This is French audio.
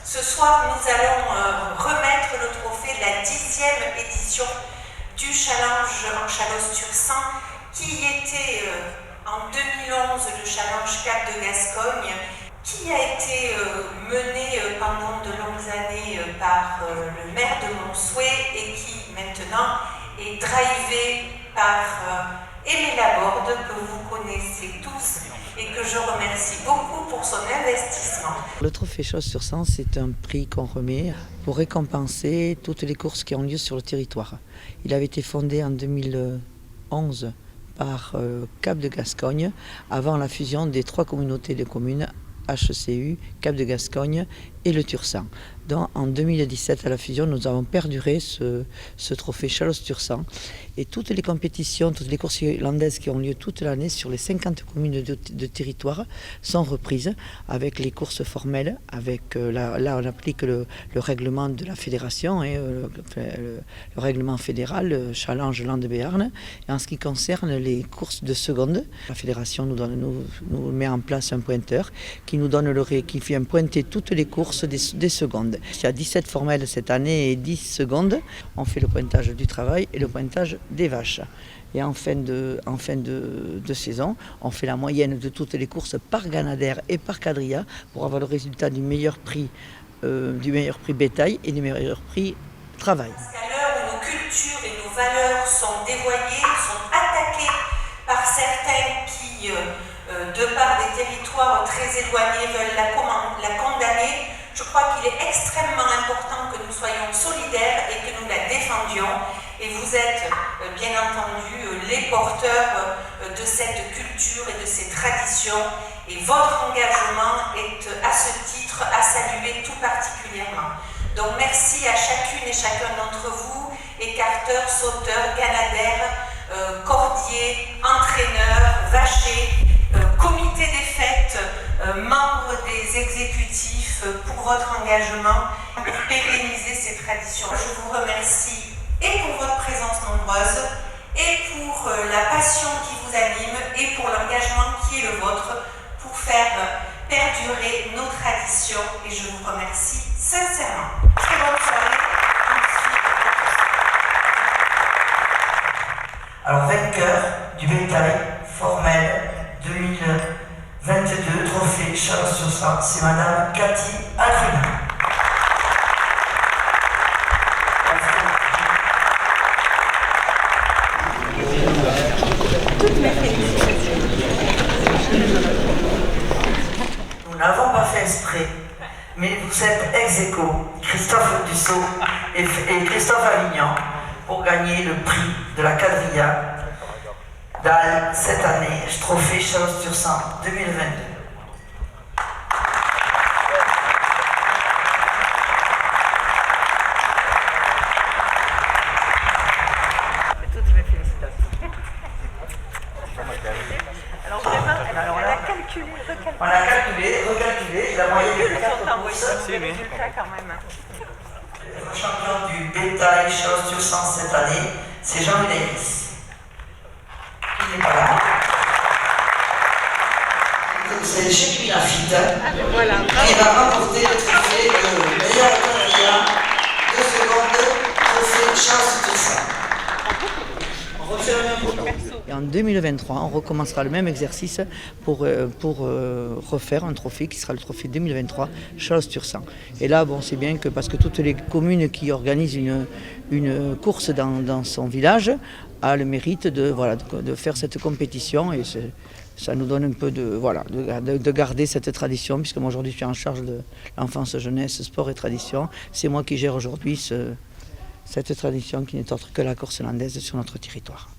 Ce soir, nous allons remettre le trophée de la 10e édition du Challenge en Chalosse-sur-Sang, qui était en 2011 le Challenge Cap de Gascogne, qui a été mené pendant de longues années par le maire de Montsouet et qui maintenant est drivé par Aimé Laborde, que vous connaissez tous et que je remercie beaucoup pour son investissement. Le trophée Chalosse-sur-Sang, c'est un prix qu'on remet pour récompenser toutes les courses qui ont lieu sur le territoire. Il avait été fondé en 2011 par Cap de Gascogne, avant la fusion des 3 communautés de communes, HCU, Cap de Gascogne et le Tursan. Donc, en 2017, à la fusion, nous avons perduré ce trophée Chalosse-sur-Sang. Et toutes les compétitions, toutes les courses irlandaises qui ont lieu toute l'année sur les 50 communes de territoire sont reprises avec les courses formelles. Là, on applique le règlement de la fédération, le règlement fédéral, le Challenge Land de Béarn. Et en ce qui concerne les courses de seconde, la fédération nous met en place un pointeur qui vient pointer toutes les courses des secondes. Il y a 17 formelles cette année et 10 secondes. On fait le pointage du travail et le pointage des vaches. Et en fin de saison, on fait la moyenne de toutes les courses par Ganadère et par quadrilla pour avoir le résultat du meilleur prix bétail et du meilleur prix travail. Parce qu'à l'heure où nos cultures et nos valeurs sont dévoyées, sont attaquées par certains qui, de par des territoires très éloignés, veulent la condamner, je crois qu'il est extrêmement important que nous soyons solidaires et que nous la défendions. Et vous êtes, bien entendu, les porteurs de cette culture et de ces traditions. Et votre engagement est, à ce titre, à saluer tout particulièrement. Donc merci à chacune et chacun d'entre vous, écarteurs, sauteurs, ganadères, cordiers, entraîneurs, vachers, comité des fêtes, membres des exécutifs pour votre engagement, pour pérenniser ces traditions. Je vous remercie et pour votre présence nombreuse, et pour la passion qui vous anime, et pour l'engagement qui est le vôtre, pour faire perdurer nos traditions. Et je vous remercie sincèrement. Très bonne soirée. Alors, vainqueur du bétail formel 2022, trophée Chalosse-sur-Sang, c'est Madame Cathy Adrien. Toutes mes félicitations. Nous n'avons pas fait exprès, mais vous êtes ex-aequo, Christophe Dussault et Christophe Avignon, pour gagner le prix de la quadrilla dans cette année, trophée Chalosse-sur-Sang 2022. Toutes mes félicitations. Alors vraiment, elle a calculé, recalculé. On a recalculé la moyenne de 4 courses. C'est le résultat quand même. Le champion du bétail Chalosse-sur-Sang cette année, c'est Jean Lévis. Il n'est pas là. C'est chez lui la fille Voilà. qui va remporter le trophée de meilleur quadrilla de seconde, trophée Chalosse-sur-Sang. On refait le même photo. Et en 2023, on recommencera le même exercice pour refaire un trophée qui sera le trophée 2023 Chalosse-sur-Sang. Et là, bon, c'est bien que parce que toutes les communes qui organisent une course dans son village a le mérite de faire cette compétition et ça nous donne un peu de garder cette tradition, puisque moi aujourd'hui je suis en charge de l'enfance, jeunesse, sport et tradition. C'est moi qui gère aujourd'hui cette tradition qui n'est autre que la course landaise sur notre territoire.